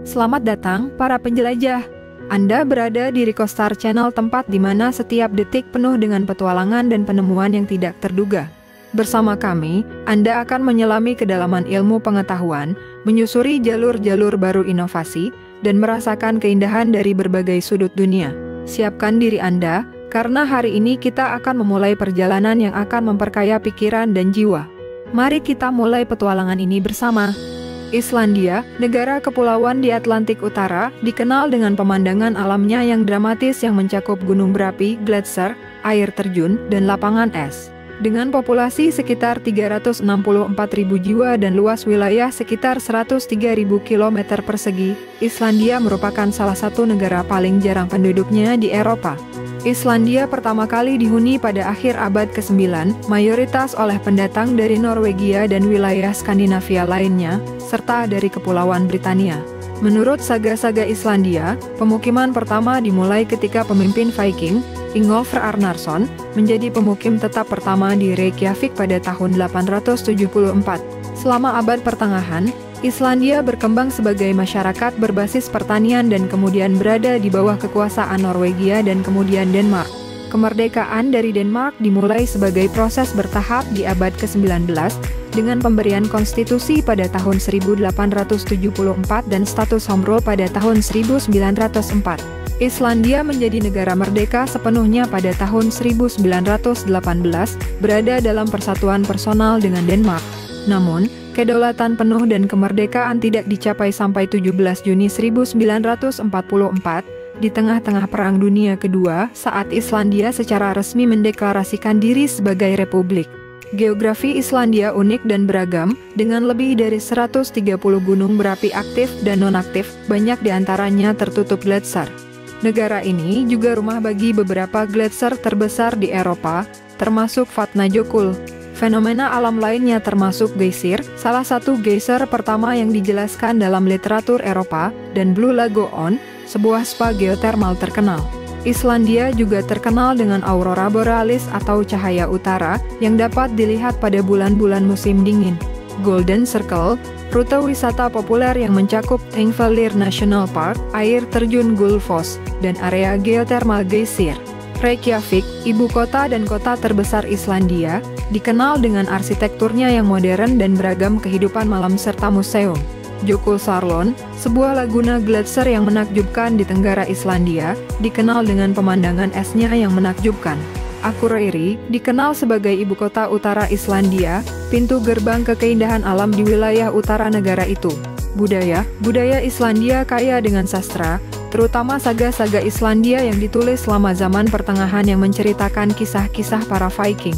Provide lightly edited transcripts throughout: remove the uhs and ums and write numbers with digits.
Selamat datang, para penjelajah. Anda berada di Ricostar Channel, tempat di mana setiap detik penuh dengan petualangan dan penemuan yang tidak terduga. Bersama kami, Anda akan menyelami kedalaman ilmu pengetahuan, menyusuri jalur-jalur baru inovasi, dan merasakan keindahan dari berbagai sudut dunia. Siapkan diri Anda, karena hari ini kita akan memulai perjalanan yang akan memperkaya pikiran dan jiwa. Mari kita mulai petualangan ini bersama. Islandia, negara kepulauan di Atlantik Utara, dikenal dengan pemandangan alamnya yang dramatis yang mencakup gunung berapi, gletser, air terjun, dan lapangan es. Dengan populasi sekitar 364.000 jiwa dan luas wilayah sekitar 103.000 km persegi, Islandia merupakan salah satu negara paling jarang penduduknya di Eropa. Islandia pertama kali dihuni pada akhir abad ke-9, mayoritas oleh pendatang dari Norwegia dan wilayah Skandinavia lainnya, serta dari Kepulauan Britania. Menurut saga-saga Islandia, pemukiman pertama dimulai ketika pemimpin Viking, Ingolfr Arnarson, menjadi pemukim tetap pertama di Reykjavik pada tahun 874. Selama abad pertengahan, Islandia berkembang sebagai masyarakat berbasis pertanian dan kemudian berada di bawah kekuasaan Norwegia dan kemudian Denmark. Kemerdekaan dari Denmark dimulai sebagai proses bertahap di abad ke-19 dengan pemberian konstitusi pada tahun 1874 dan status home rule pada tahun 1904. Islandia menjadi negara merdeka sepenuhnya pada tahun 1918, berada dalam persatuan personal dengan Denmark. Namun, kedaulatan penuh dan kemerdekaan tidak dicapai sampai 17 Juni 1944, di tengah-tengah Perang Dunia Kedua, saat Islandia secara resmi mendeklarasikan diri sebagai republik. Geografi Islandia unik dan beragam, dengan lebih dari 130 gunung berapi aktif dan nonaktif, banyak diantaranya tertutup gletser. Negara ini juga rumah bagi beberapa gletser terbesar di Eropa, termasuk Vatnajökull. Fenomena alam lainnya termasuk geysir, salah satu geyser pertama yang dijelaskan dalam literatur Eropa, dan Blue Lagoon, sebuah spa geotermal terkenal. Islandia juga terkenal dengan aurora borealis atau cahaya utara, yang dapat dilihat pada bulan-bulan musim dingin. Golden Circle, rute wisata populer yang mencakup Thingvellir National Park, air terjun Gullfoss, dan area geotermal geysir. Reykjavik, ibu kota dan kota terbesar Islandia, dikenal dengan arsitekturnya yang modern dan beragam kehidupan malam serta museum. Jökulsárlón, sebuah laguna gletser yang menakjubkan di tenggara Islandia, dikenal dengan pemandangan esnya yang menakjubkan. Akureyri, dikenal sebagai ibu kota utara Islandia, pintu gerbang ke keindahan alam di wilayah utara negara itu. Budaya Islandia kaya dengan sastra, terutama saga-saga Islandia yang ditulis selama zaman pertengahan yang menceritakan kisah-kisah para Viking.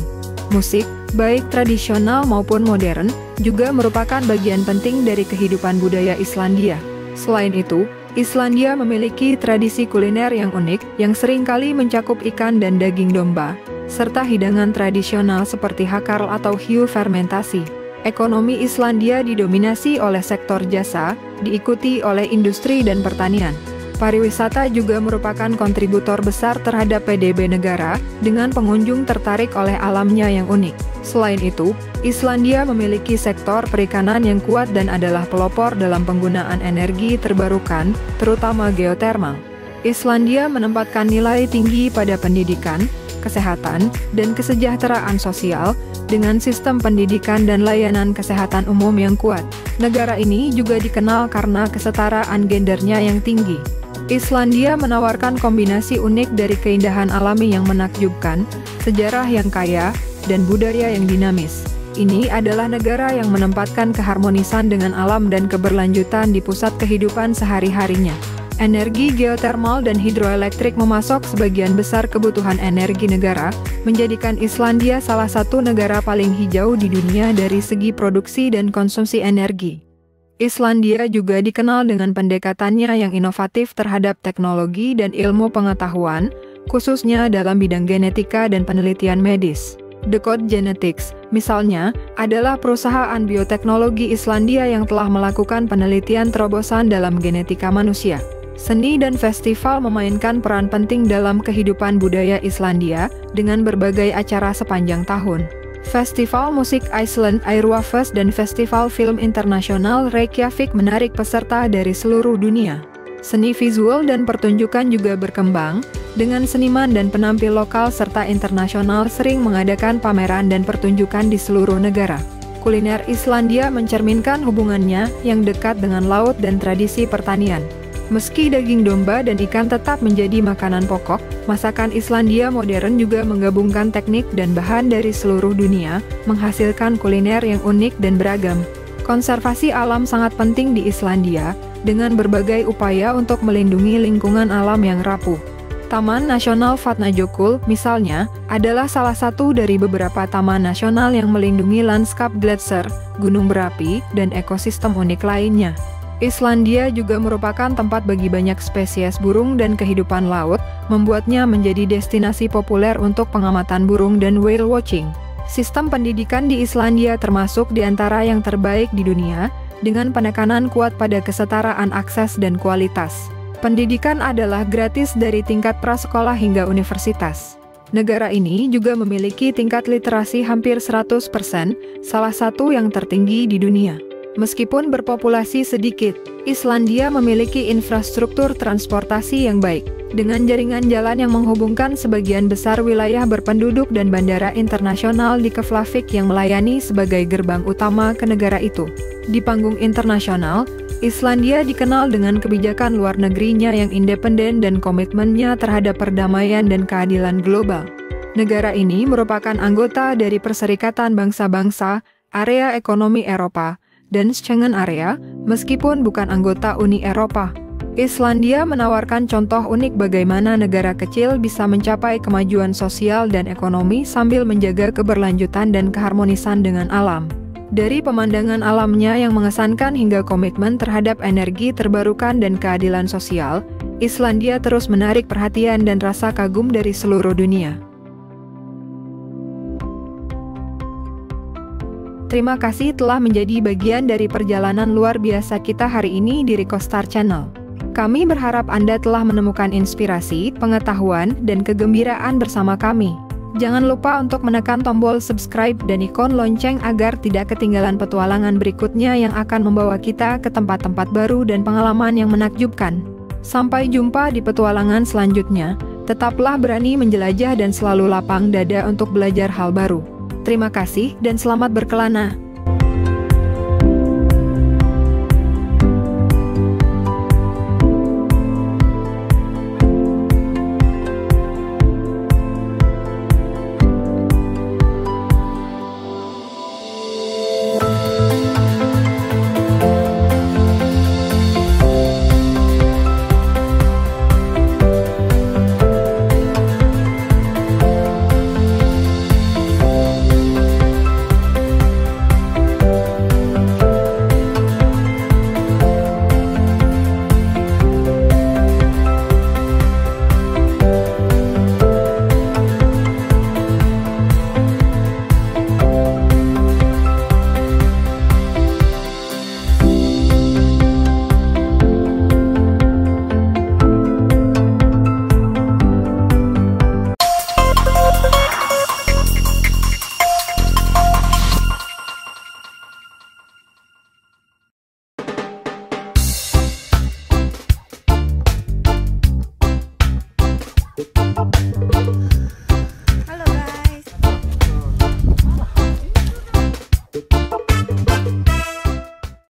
Musik, baik tradisional maupun modern, juga merupakan bagian penting dari kehidupan budaya Islandia. Selain itu, Islandia memiliki tradisi kuliner yang unik, yang seringkali mencakup ikan dan daging domba, serta hidangan tradisional seperti hakkarl atau hiu fermentasi. Ekonomi Islandia didominasi oleh sektor jasa, diikuti oleh industri dan pertanian. Pariwisata juga merupakan kontributor besar terhadap PDB negara, dengan pengunjung tertarik oleh alamnya yang unik. Selain itu, Islandia memiliki sektor perikanan yang kuat dan adalah pelopor dalam penggunaan energi terbarukan, terutama geotermal. Islandia menempatkan nilai tinggi pada pendidikan, kesehatan, dan kesejahteraan sosial, dengan sistem pendidikan dan layanan kesehatan umum yang kuat. Negara ini juga dikenal karena kesetaraan gendernya yang tinggi. Islandia menawarkan kombinasi unik dari keindahan alami yang menakjubkan, sejarah yang kaya, dan budaya yang dinamis. Ini adalah negara yang menempatkan keharmonisan dengan alam dan keberlanjutan di pusat kehidupan sehari-harinya. Energi geotermal dan hidroelektrik memasok sebagian besar kebutuhan energi negara, menjadikan Islandia salah satu negara paling hijau di dunia dari segi produksi dan konsumsi energi. Islandia juga dikenal dengan pendekatannya yang inovatif terhadap teknologi dan ilmu pengetahuan, khususnya dalam bidang genetika dan penelitian medis. Decode Genetics, misalnya, adalah perusahaan bioteknologi Islandia yang telah melakukan penelitian terobosan dalam genetika manusia. Seni dan festival memainkan peran penting dalam kehidupan budaya Islandia, dengan berbagai acara sepanjang tahun. Festival Musik Iceland Airwafest dan Festival Film Internasional Reykjavik menarik peserta dari seluruh dunia. Seni visual dan pertunjukan juga berkembang, dengan seniman dan penampil lokal serta internasional sering mengadakan pameran dan pertunjukan di seluruh negara. Kuliner Islandia mencerminkan hubungannya yang dekat dengan laut dan tradisi pertanian. Meski daging domba dan ikan tetap menjadi makanan pokok, masakan Islandia modern juga menggabungkan teknik dan bahan dari seluruh dunia, menghasilkan kuliner yang unik dan beragam. Konservasi alam sangat penting di Islandia, dengan berbagai upaya untuk melindungi lingkungan alam yang rapuh. Taman Nasional Vatnajökull, misalnya, adalah salah satu dari beberapa taman nasional yang melindungi lanskap gletser, gunung berapi, dan ekosistem unik lainnya. Islandia juga merupakan tempat bagi banyak spesies burung dan kehidupan laut, membuatnya menjadi destinasi populer untuk pengamatan burung dan whale watching. Sistem pendidikan di Islandia termasuk di antara yang terbaik di dunia, dengan penekanan kuat pada kesetaraan akses dan kualitas. Pendidikan adalah gratis dari tingkat prasekolah hingga universitas. Negara ini juga memiliki tingkat literasi hampir 100%, salah satu yang tertinggi di dunia. Meskipun berpopulasi sedikit, Islandia memiliki infrastruktur transportasi yang baik, dengan jaringan jalan yang menghubungkan sebagian besar wilayah berpenduduk dan bandara internasional di Keflavik yang melayani sebagai gerbang utama ke negara itu. Di panggung internasional, Islandia dikenal dengan kebijakan luar negerinya yang independen dan komitmennya terhadap perdamaian dan keadilan global. Negara ini merupakan anggota dari Perserikatan Bangsa-Bangsa, Area Ekonomi Eropa, dan Schengen Area, meskipun bukan anggota Uni Eropa. Islandia menawarkan contoh unik bagaimana negara kecil bisa mencapai kemajuan sosial dan ekonomi sambil menjaga keberlanjutan dan keharmonisan dengan alam. Dari pemandangan alamnya yang mengesankan hingga komitmen terhadap energi terbarukan dan keadilan sosial, Islandia terus menarik perhatian dan rasa kagum dari seluruh dunia. Terima kasih telah menjadi bagian dari perjalanan luar biasa kita hari ini di Recostar Channel. Kami berharap Anda telah menemukan inspirasi, pengetahuan, dan kegembiraan bersama kami. Jangan lupa untuk menekan tombol subscribe dan ikon lonceng agar tidak ketinggalan petualangan berikutnya yang akan membawa kita ke tempat-tempat baru dan pengalaman yang menakjubkan. Sampai jumpa di petualangan selanjutnya, tetaplah berani menjelajah dan selalu lapang dada untuk belajar hal baru. Terima kasih dan selamat berkelana.